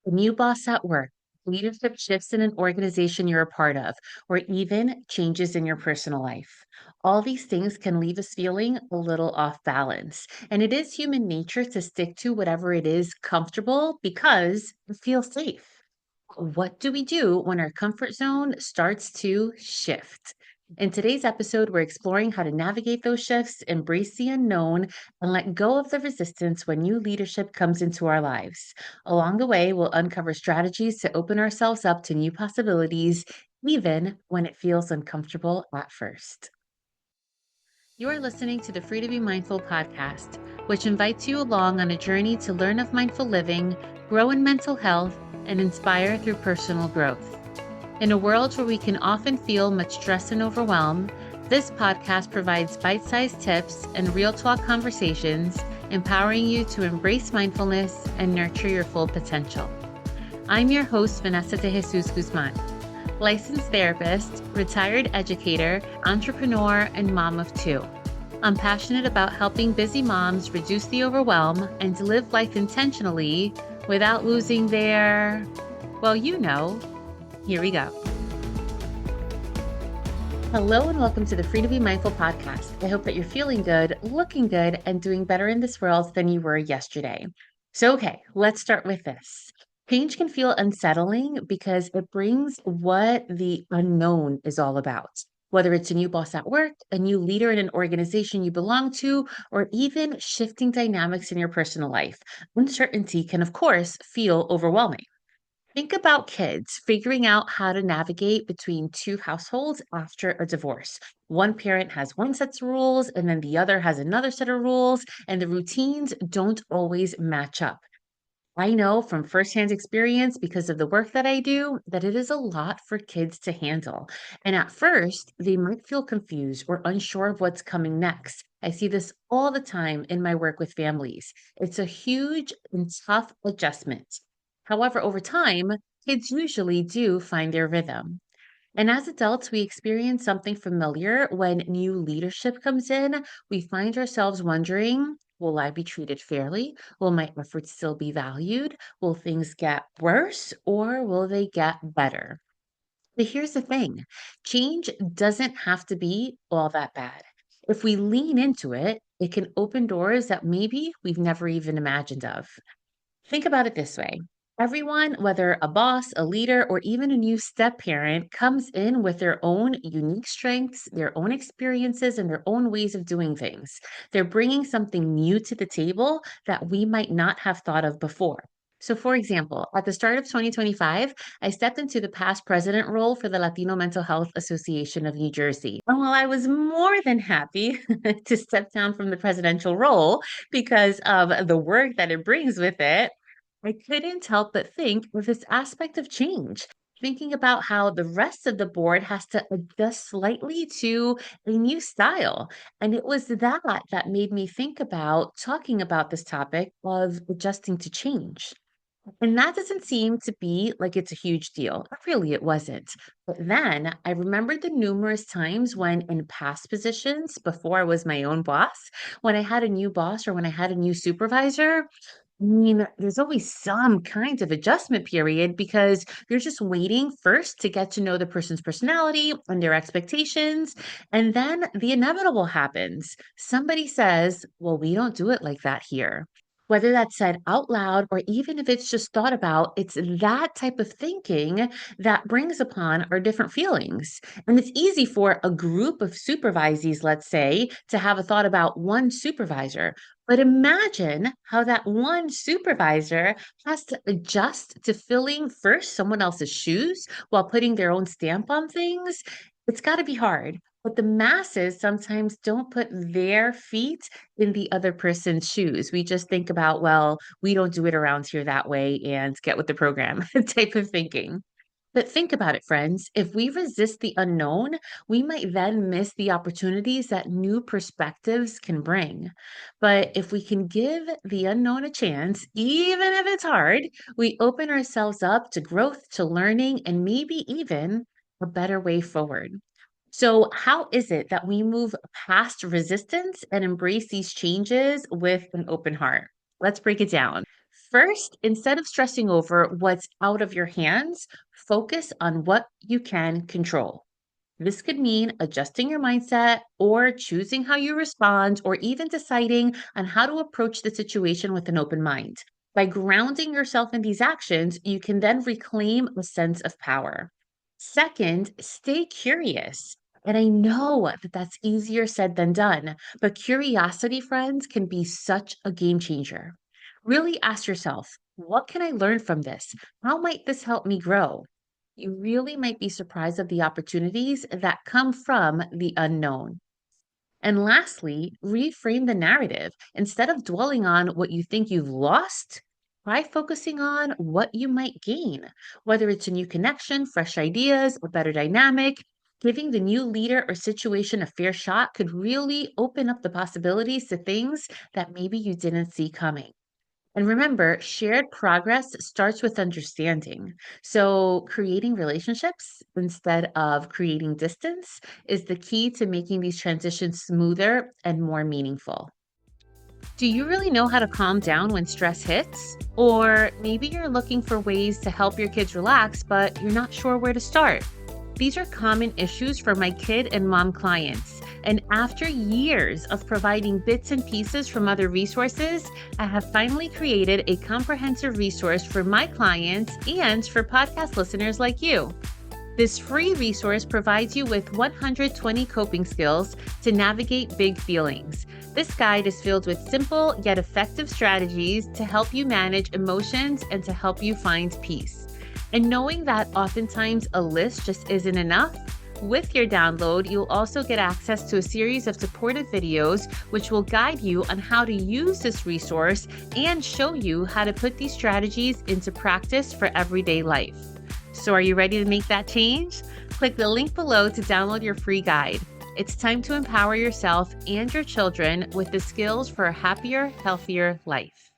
A new boss at work, leadership shifts in an organization you're a part of, or even changes in your personal life. All these things can leave us feeling a little off balance. And it is human nature to stick to whatever it is comfortable because it feels safe. What do we do when our comfort zone starts to shift? In today's episode, we're exploring how to navigate those shifts, embrace the unknown, and let go of the resistance when new leadership comes into our lives. Along the way, we'll uncover strategies to open ourselves up to new possibilities, even when it feels uncomfortable at first. You are listening to the Free to Be Mindful podcast, which invites you along on a journey to learn of mindful living, grow in mental health, and inspire through personal growth. In a world where we can often feel much stress and overwhelm, this podcast provides bite sized tips and real talk conversations, empowering you to embrace mindfulness and nurture your full potential. I'm your host, Vanessa de Jesus Guzman, licensed therapist, retired educator, entrepreneur, and mom of two. I'm passionate about helping busy moms reduce the overwhelm and to live life intentionally without losing their, well, here we go. Hello and welcome to the Free to Be Mindful podcast. I hope that you're feeling good, looking good, and doing better in this world than you were yesterday. Okay, let's start with this. Change can feel unsettling because it brings what the unknown is all about. Whether it's a new boss at work, a new leader in an organization you belong to, or even shifting dynamics in your personal life, uncertainty can, of course, feel overwhelming. Think about kids figuring out how to navigate between two households after a divorce. One parent has one set of rules, and then the other has another set of rules, and the routines don't always match up. I know from firsthand experience, because of the work that I do, that it is a lot for kids to handle. And at first, they might feel confused or unsure of what's coming next. I see this all the time in my work with families. It's a huge and tough adjustment. However, over time, kids usually do find their rhythm. And as adults, we experience something familiar when new leadership comes in. We find ourselves wondering, will I be treated fairly? Will my efforts still be valued? Will things get worse or will they get better? But here's the thing, change doesn't have to be all that bad. If we lean into it, it can open doors that maybe we've never even imagined of. Think about it this way. Everyone, whether a boss, a leader, or even a new step parent, comes in with their own unique strengths, their own experiences, and their own ways of doing things. They're bringing something new to the table that we might not have thought of before. So, for example, at the start of 2025, I stepped into the past president role for the Latino Mental Health Association of New Jersey. And while I was more than happy to step down from the presidential role because of the work that it brings with it, I couldn't help but think of this aspect of change, thinking about how the rest of the board has to adjust slightly to a new style. And it was that made me think about talking about this topic of adjusting to change. And that doesn't seem to be like it's a huge deal. Really, it wasn't. But then I remembered the numerous times when, in past positions, before I was my own boss, when I had a new boss or when I had a new supervisor, there's always some kind of adjustment period because you're just waiting first to get to know the person's personality and their expectations. And then the inevitable happens. Somebody says, well, we don't do it like that here. Whether that's said out loud or even if it's just thought about, it's that type of thinking that brings upon our different feelings. And it's easy for a group of supervisees, let's say, to have a thought about one supervisor. But imagine how that one supervisor has to adjust to filling first someone else's shoes while putting their own stamp on things. It's got to be hard. But the masses sometimes don't put their feet in the other person's shoes. We just think about, well, we don't do it around here that way and get with the program type of thinking. But think about it, friends. If we resist the unknown, we might then miss the opportunities that new perspectives can bring. But if we can give the unknown a chance, even if it's hard, we open ourselves up to growth, to learning, and maybe even a better way forward. So, how is it that we move past resistance and embrace these changes with an open heart? Let's break it down. First, instead of stressing over what's out of your hands, focus on what you can control. This could mean adjusting your mindset or choosing how you respond or even deciding on how to approach the situation with an open mind. By grounding yourself in these actions, you can then reclaim a sense of power. Second, stay curious. And I know that that's easier said than done, but curiosity, friends, can be such a game changer. Really ask yourself, what can I learn from this? How might this help me grow? You really might be surprised at the opportunities that come from the unknown. And lastly, reframe the narrative. Instead of dwelling on what you think you've lost, try focusing on what you might gain, whether it's a new connection, fresh ideas, a better dynamic. Giving the new leader or situation a fair shot could really open up the possibilities to things that maybe you didn't see coming. And remember, shared progress starts with understanding. So, creating relationships instead of creating distance is the key to making these transitions smoother and more meaningful. Do you really know how to calm down when stress hits? Or maybe you're looking for ways to help your kids relax, but you're not sure where to start. These are common issues for my kid and mom clients. And after years of providing bits and pieces from other resources, I have finally created a comprehensive resource for my clients and for podcast listeners like you. This free resource provides you with 120 coping skills to navigate big feelings. This guide is filled with simple yet effective strategies to help you manage emotions and to help you find peace. And knowing that oftentimes a list just isn't enough, with your download, you'll also get access to a series of supportive videos which will guide you on how to use this resource and show you how to put these strategies into practice for everyday life. So are you ready to make that change? Click the link below to download your free guide. It's time to empower yourself and your children with the skills for a happier, healthier life.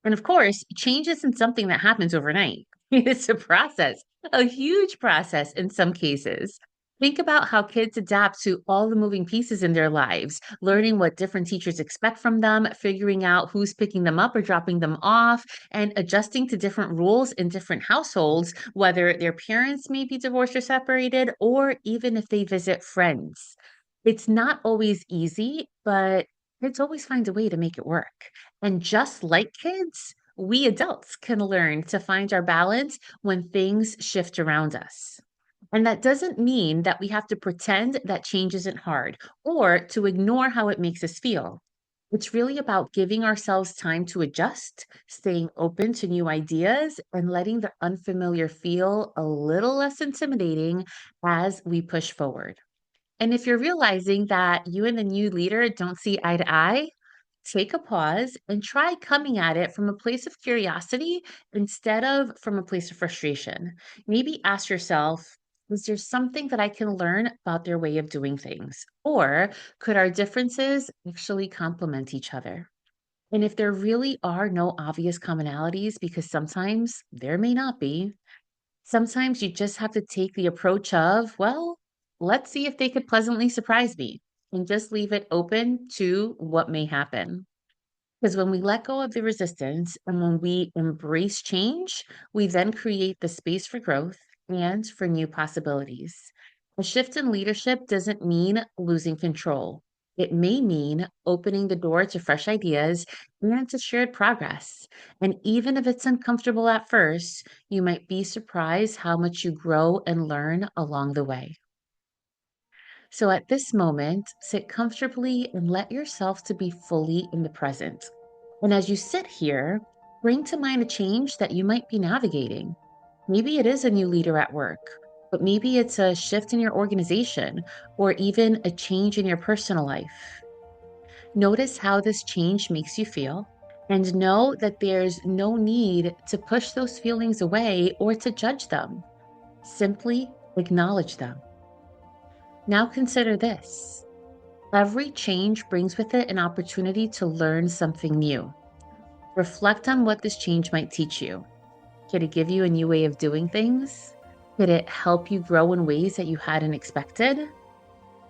And of course, change isn't something that happens overnight. It's a process, a huge process in some cases. Think about how kids adapt to all the moving pieces in their lives, learning what different teachers expect from them, figuring out who's picking them up or dropping them off, and adjusting to different rules in different households, whether their parents may be divorced or separated, or even if they visit friends. It's not always easy, but kids always find a way to make it work. And just like kids, we adults can learn to find our balance when things shift around us. And that doesn't mean that we have to pretend that change isn't hard or to ignore how it makes us feel. It's really about giving ourselves time to adjust, staying open to new ideas, and letting the unfamiliar feel a little less intimidating as we push forward. And if you're realizing that you and the new leader don't see eye to eye, take a pause and try coming at it from a place of curiosity instead of from a place of frustration. Maybe ask yourself, is there something that I can learn about their way of doing things? Or could our differences actually complement each other? And if there really are no obvious commonalities, because sometimes there may not be, sometimes you just have to take the approach of, well, let's see if they could pleasantly surprise me and just leave it open to what may happen. Because when we let go of the resistance and when we embrace change, we then create the space for growth and for new possibilities. A shift in leadership doesn't mean losing control. It may mean opening the door to fresh ideas and to shared progress. And even if it's uncomfortable at first, you might be surprised how much you grow and learn along the way. So at this moment, sit comfortably and let yourself to be fully in the present. And as you sit here, bring to mind a change that you might be navigating. Maybe it is a new leader at work, but maybe it's a shift in your organization or even a change in your personal life. Notice how this change makes you feel and know that there's no need to push those feelings away or to judge them. Simply acknowledge them. Now consider this. Every change brings with it an opportunity to learn something new. Reflect on what this change might teach you. Could it give you a new way of doing things? Could it help you grow in ways that you hadn't expected?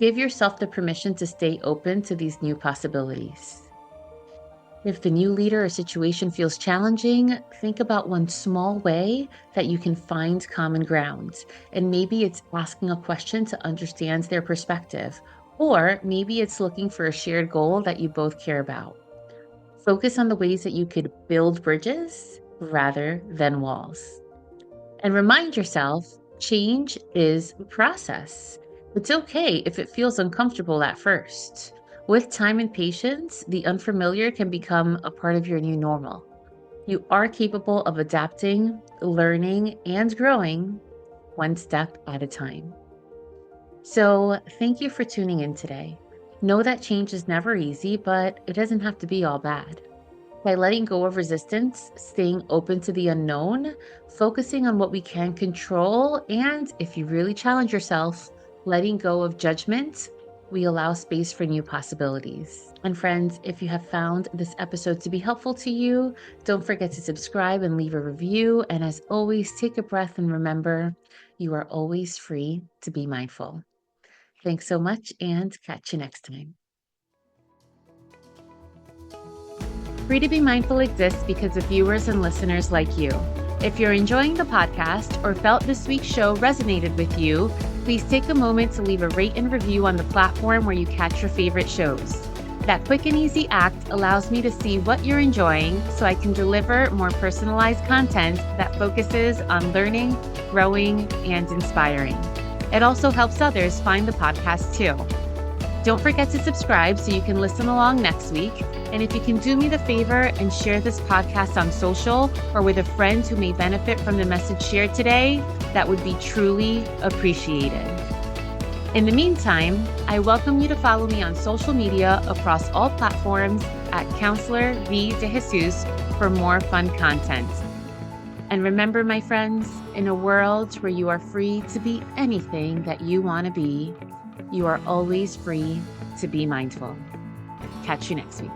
Give yourself the permission to stay open to these new possibilities. If the new leader or situation feels challenging, think about one small way that you can find common ground. And maybe it's asking a question to understand their perspective, or maybe it's looking for a shared goal that you both care about. Focus on the ways that you could build bridges rather than walls. And remind yourself change is a process. It's okay if it feels uncomfortable at first. With time and patience, the unfamiliar can become a part of your new normal. You are capable of adapting, learning, and growing one step at a time. So, thank you for tuning in today. Know that change is never easy, but it doesn't have to be all bad. By letting go of resistance, staying open to the unknown, focusing on what we can control, and if you really challenge yourself, letting go of judgment, we allow space for new possibilities. And friends, if you have found this episode to be helpful to you, don't forget to subscribe and leave a review. And as always, take a breath and remember, you are always free to be mindful. Thanks so much and catch you next time. Free to be Mindful exists because of viewers and listeners like you. If you're enjoying the podcast or felt this week's show resonated with you, please take a moment to leave a rate and review on the platform where you catch your favorite shows. That quick and easy act allows me to see what you're enjoying so I can deliver more personalized content that focuses on learning, growing, and inspiring. It also helps others find the podcast too. Don't forget to subscribe so you can listen along next week. And if you can do me the favor and share this podcast on social or with a friend who may benefit from the message shared today, that would be truly appreciated. In the meantime, I welcome you to follow me on social media across all platforms at Counselor V. De Jesus for more fun content. And remember, my friends, in a world where you are free to be anything that you want to be, you are always free to be mindful. Catch you next week.